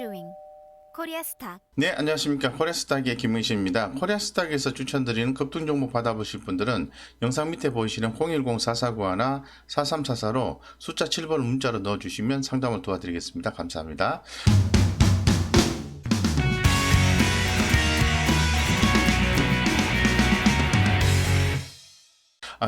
Viewing 코리아스탁. 네, 안녕하십니까. 코리아스탁의 김문신입니다. 코리아스탁에서 추천드리는 급등정보 받아보실 분들은 영상 밑에 보이시는 010-4491나 4344로 숫자 7번을 문자로 넣어주시면 상담을 도와드리겠습니다. 감사합니다.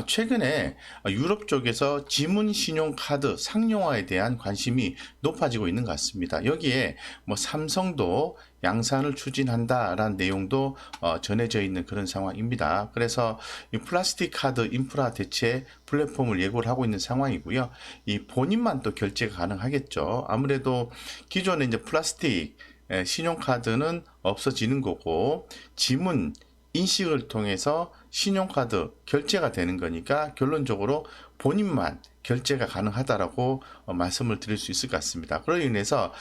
최근에 유럽 쪽에서 지문 신용카드 상용화에 대한 관심이 높아지고 있는 것 같습니다. 여기에 삼성도 양산을 추진한다라는 내용도 전해져 있는 그런 상황입니다. 그래서 이 플라스틱 카드 인프라 대체 플랫폼을 예고를 하고 있는 상황이고요. 이 본인만 또 결제가 가능하겠죠. 아무래도 기존에 이제 플라스틱 신용카드는 없어지는 거고 지문 인식을 통해서 신용카드 결제가 되는 거니까 결론적으로 본인만 결제가 가능하다라고 말씀을 드릴 수 있을 것 같습니다. 그로 인해서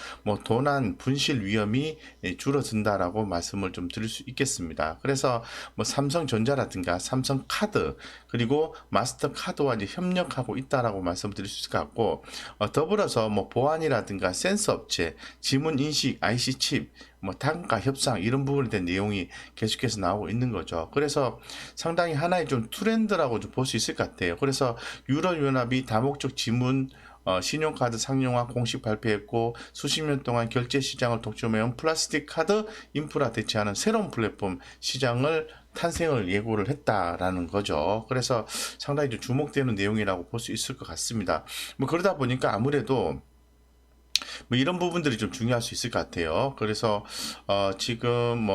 도난 분실 위험이 줄어든다라고 말씀을 좀 드릴 수 있겠습니다. 그래서 삼성전자라든가 삼성카드 그리고 마스터카드와 이제 협력하고 있다라고 말씀드릴 수 있을 것 같고 더불어서 보안이라든가 센서 업체, 지문 인식, IC 칩, 단가 협상 이런 부분에 대한 내용이 계속해서 나오고 있는 거죠. 그래서 상당히 하나의 좀 트렌드라고 좀 볼 수 있을 것 같아요. 그래서 유럽연합이 다목적 지문 신용카드 상용화 공식 발표했고 수십 년 동안 결제 시장을 독점해온 플라스틱 카드 인프라 대체하는 새로운 플랫폼 시장을 탄생을 예고를 했다라는 거죠. 그래서 상당히 좀 주목되는 내용이라고 볼 수 있을 것 같습니다. 그러다 보니까 아무래도 이런 부분들이 좀 중요할 수 있을 것 같아요. 그래서 지금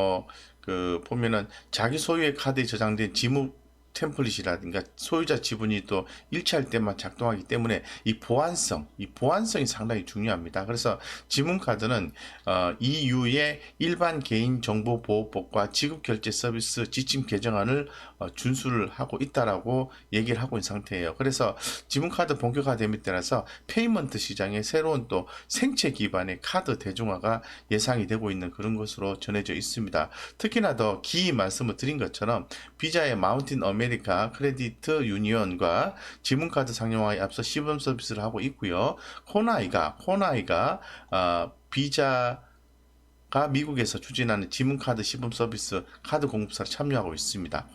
보면은 자기 소유의 카드에 저장된 지문 템플릿이라든가 소유자 지분이 또 일치할 때만 작동하기 때문에 이 보안성이 상당히 중요합니다. 그래서 지문카드는 EU의 일반 개인정보보호법과 지급결제 서비스 지침 개정안을 준수를 하고 있다라고 얘기를 하고 있는 상태예요. 그래서 지문카드 본격화됨에 따라서 페이먼트 시장에 새로운 또 생체 기반의 카드 대중화가 예상이 되고 있는 그런 것으로 전해져 있습니다. 특히나 더 말씀을 드린 것처럼 비자의 마운틴 아메리카 크레디트 유니언과 지문카드 상용화에 앞서 시범 서비스를 하고 있고요. 코나이가 비자가 미국에서 추진하는 지문카드 시범 서비스 카드 공급사로 참여하고 있습니다.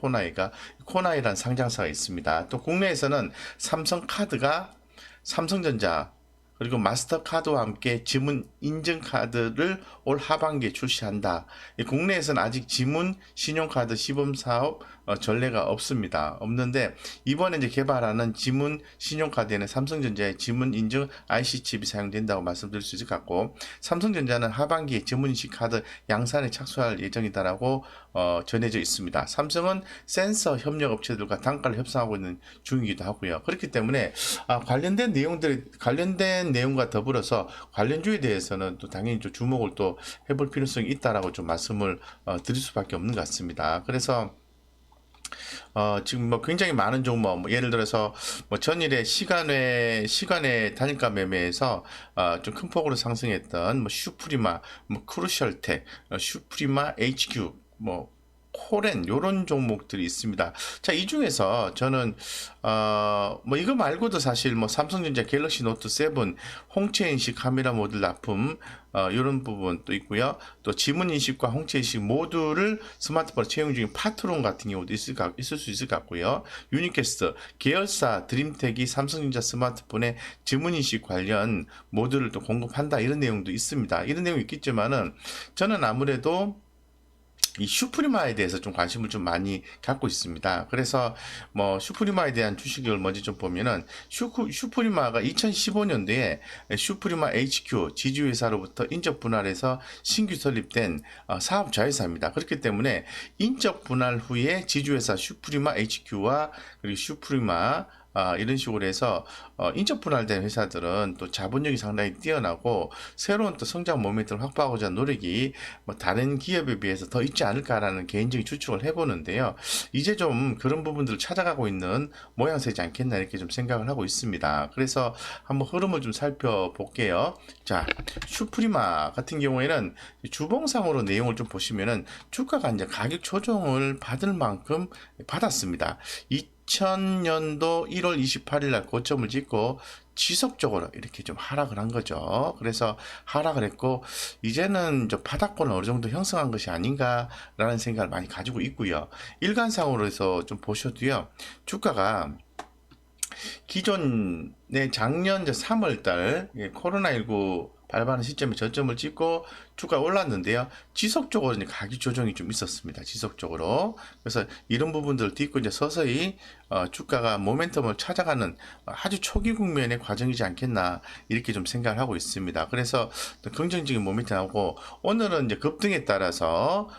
코나이라는 상장사가 있습니다. 또 국내에서는 삼성카드가 삼성전자 그리고 마스터카드와 함께 지문 인증카드를 올 하반기에 출시한다. 국내에서는 아직 지문 신용카드 시범사업 전례가 없는데 이번에 이제 개발하는 지문 신용카드에는 삼성전자의 지문 인증 IC 칩이 사용된다고 말씀드릴 수 있을 것 같고 삼성전자는 하반기에 지문인식 카드 양산에 착수할 예정이다라고 전해져 있습니다. 삼성은 센서 협력 업체들과 단가를 협상하고 있는 중이기도 하고요. 그렇기 때문에 관련된 내용과 더불어서 관련주에 대해서는 또 당연히 좀 주목을 또 해볼 필요성이 있다라고 좀 말씀을 드릴 수밖에 없는 것 같습니다. 그래서 지금 굉장히 많은 종목, 예를 들어서 전일에 시간의 단일가 매매에서 좀 큰 폭으로 상승했던 슈프리마, 크루셜텍, 슈프리마 HQ, 코렌 요런 종목들이 있습니다. 자, 이 중에서 저는 이거 말고도 사실 삼성전자 갤럭시 노트 7 홍채 인식 카메라 모듈 납품 이런 부분도 있고요. 또 지문 인식과 홍채 인식 모듈을 스마트폰에 채용 중인 파트론 같은 경우도 있을 수 있을 것 같고요. 유니캐스트 계열사 드림텍이 삼성전자 스마트폰에 지문 인식 관련 모듈을 또 공급한다 이런 내용도 있습니다. 이런 내용이 있겠지만은 저는 아무래도 이 슈프리마에 대해서 좀 관심을 좀 많이 갖고 있습니다. 그래서 슈프리마에 대한 주식을 먼저 좀 보면은 슈프리마가 2015년도에 슈프리마 HQ 지주회사로부터 인적 분할해서 신규 설립된 사업 자회사입니다. 그렇기 때문에 인적 분할 후에 지주회사 슈프리마 HQ와 그리고 슈프리마 이런 식으로 해서 인적 분할된 회사들은 또 자본력이 상당히 뛰어나고 새로운 또 성장 모멘텀을 확보하고자 하는 노력이 다른 기업에 비해서 더 있지 않을까라는 개인적인 추측을 해보는데요. 이제 좀 그런 부분들을 찾아가고 있는 모양새지 않겠나 이렇게 좀 생각을 하고 있습니다. 그래서 한번 흐름을 좀 살펴볼게요. 자, 슈프리마 같은 경우에는 주봉상으로 내용을 좀 보시면은 주가가 이제 가격 조정을 받을 만큼 받았습니다. 2000년도 1월 28일 날 고점을 찍고 지속적으로 이렇게 좀 하락을 한 거죠. 그래서 하락을 했고 이제는 저 바닥권을 어느 정도 형성한 것이 아닌가라는 생각을 많이 가지고 있고요. 일간상으로 해서 좀 보셔도요. 주가가 기존의 작년 3월 달 코로나19 발발하는 시점에 저점을 찍고 주가가 올랐는데요. 지속적으로 이제 가격 조정이 좀 있었습니다. 지속적으로. 그래서 이런 부분들을 딛고 이제 서서히 주가가 모멘텀을 찾아가는 아주 초기 국면의 과정이지 않겠나 이렇게 좀 생각을 하고 있습니다. 그래서 긍정적인 모멘텀 하고 오늘은 이제 급등에 따라서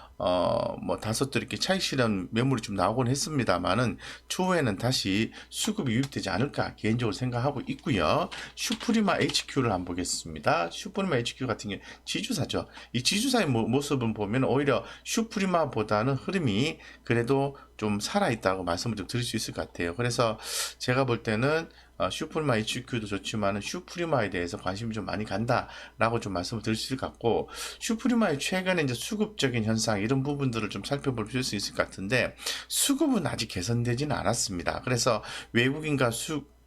뭐 다소 또 이렇게 차익 실현 매물이 좀 나오곤 했습니다만은 추후에는 다시 수급이 유입되지 않을까 개인적으로 생각하고 있고요. 슈프리마 HQ를 한번 보겠습니다. 슈프리마 HQ 같은 경우 지주사죠. 이 지주사의 모습을 보면 오히려 슈프리마보다는 흐름이 그래도 좀 살아있다고 말씀을 좀 드릴 수 있을 것 같아요. 그래서 제가 볼 때는 슈프리마 HQ도 좋지만 슈프리마에 대해서 관심이 좀 많이 간다라고 좀 말씀을 드릴 수 있을 것 같고 슈프리마의 최근에 이제 수급적인 현상 이런 부분들을 좀 살펴볼 수 있을 것 같은데 수급은 아직 개선되지는 않았습니다. 그래서 외국인과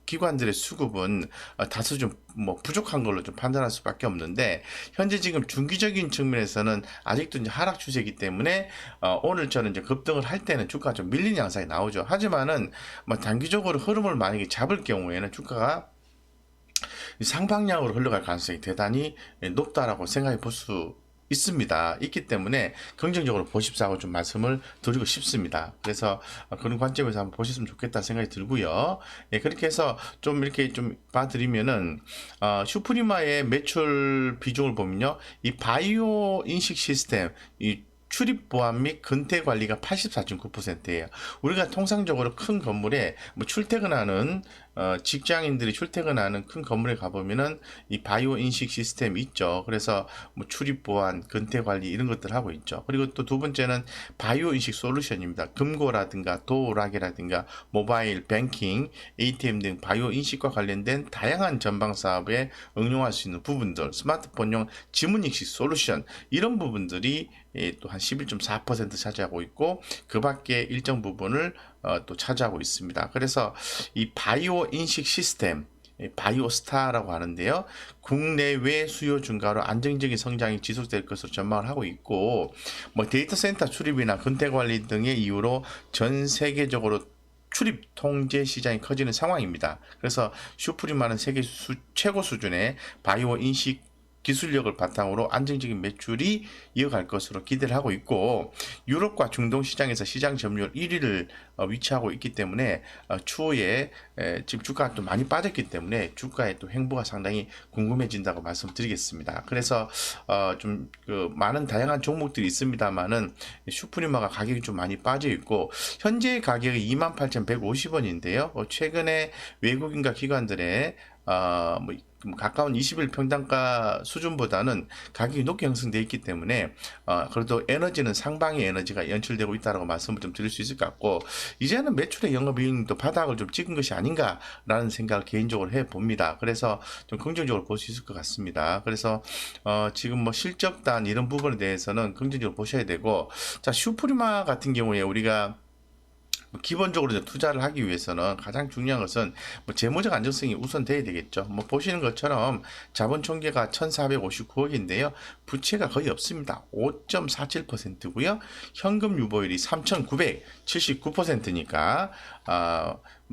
기관들의 수급은 다소 좀 뭐 부족한 걸로 좀 판단할 수밖에 없는데 현재 지금 중기적인 측면에서는 아직도 이제 하락 추세이기 때문에 오늘처럼 이제 급등을 할 때는 주가가 좀 밀리는 양상이 나오죠. 하지만은 뭐 단기적으로 흐름을 만약에 잡을 경우에는 주가가 상방향으로 흘러갈 가능성이 대단히 높다라고 생각해 볼 수 있습니다. 있기 때문에 긍정적으로 보십사고 좀 말씀을 드리고 싶습니다. 그래서 그런 관점에서 한번 보셨으면 좋겠다 생각이 들고요. 예, 그렇게 해서 좀 이렇게 좀 봐드리면은 슈프리마의 매출 비중을 보면요, 이 바이오 인식 시스템, 이 출입 보안 및 근태 관리가 84.9%예요. 우리가 통상적으로 큰 건물에 뭐 출퇴근하는 직장인들이 출퇴근하는 큰 건물에 가보면은 이 바이오 인식 시스템이 있죠. 그래서 뭐 출입 보안, 근태 관리 이런 것들 하고 있죠. 그리고 또 두 번째는 바이오 인식 솔루션입니다. 금고라든가 도어락이라든가 모바일 뱅킹, ATM 등 바이오 인식과 관련된 다양한 전방 사업에 응용할 수 있는 부분들, 스마트폰용 지문 인식 솔루션 이런 부분들이 또 한 11.4% 차지하고 있고 그 밖에 일정 부분을 또 차지하고 있습니다. 그래서 이 바이오 인식 시스템 바이오스타라고 하는데요. 국내외 수요 증가로 안정적인 성장이 지속될 것으로 전망을 하고 있고 뭐 데이터 센터 출입이나 근태 관리 등의 이유로 전 세계적으로 출입 통제 시장이 커지는 상황입니다. 그래서 슈프리마는 세계 최고 수준의 바이오 인식 기술력을 바탕으로 안정적인 매출이 이어갈 것으로 기대를 하고 있고 유럽과 중동 시장에서 시장 점유율 1위를 위치하고 있기 때문에 추후에 지금 주가가 또 많이 빠졌기 때문에 주가의 또 행보가 상당히 궁금해진다고 말씀드리겠습니다. 그래서 좀 많은 다양한 종목들이 있습니다만은 슈프리마가 가격이 좀 많이 빠져 있고 현재 가격이 28,150원인데요. 최근에 외국인과 기관들의 뭐 가까운 20일 평단가 수준보다는 가격이 높게 형성되어 있기 때문에 그래도 에너지는 상방의 에너지가 연출되고 있다고 말씀을 좀 드릴 수 있을 것 같고 이제는 매출의 영업이익도 바닥을 좀 찍은 것이 아닌가라는 생각을 개인적으로 해봅니다. 그래서 좀 긍정적으로 볼 수 있을 것 같습니다. 그래서 지금 뭐 실적단 이런 부분에 대해서는 긍정적으로 보셔야 되고 자 슈프리마 같은 경우에 우리가 기본적으로 이제 투자를 하기 위해서는 가장 중요한 것은 뭐 재무적 안정성이 우선 돼야 되겠죠. 뭐 보시는 것처럼 자본 총계가 1,459억인데요. 부채가 거의 없습니다. 5.47%고요. 현금 유보율이 3,979%니까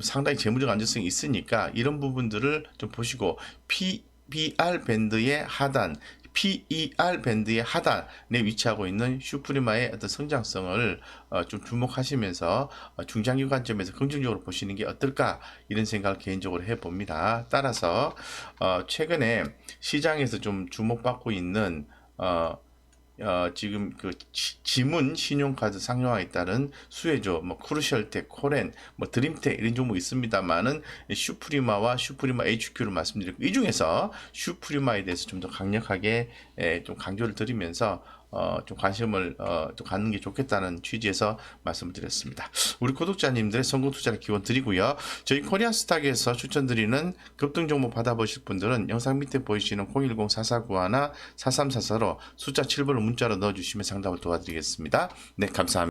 상당히 재무적 안정성이 있으니까 이런 부분들을 좀 보시고 PBR 밴드의 하단 PER 밴드의 하단에 위치하고 있는 슈프리마의 어떤 성장성을 좀 주목하시면서 중장기 관점에서 긍정적으로 보시는 게 어떨까 이런 생각을 개인적으로 해봅니다. 따라서 최근에 시장에서 좀 주목받고 있는 지금 그 지문 신용카드 상용화에 따른 수혜주, 뭐 크루셜텍, 코렌, 뭐 드림텍 이런 종목 있습니다만은 슈프리마와 슈프리마 HQ를 말씀드리고 이 중에서 슈프리마에 대해서 좀 더 강력하게 좀 강조를 드리면서 좀 관심을 좀 갖는 게 좋겠다는 취지에서 말씀을 드렸습니다. 우리 구독자님들의 성공 투자를 기원 드리고요. 저희 코리아스탁에서 추천드리는 급등 종목 받아보실 분들은 영상 밑에 보이시는 010-4491-4344로 숫자 7번을 문자로 넣어주시면 상담을 도와드리겠습니다. 네, 감사합니다.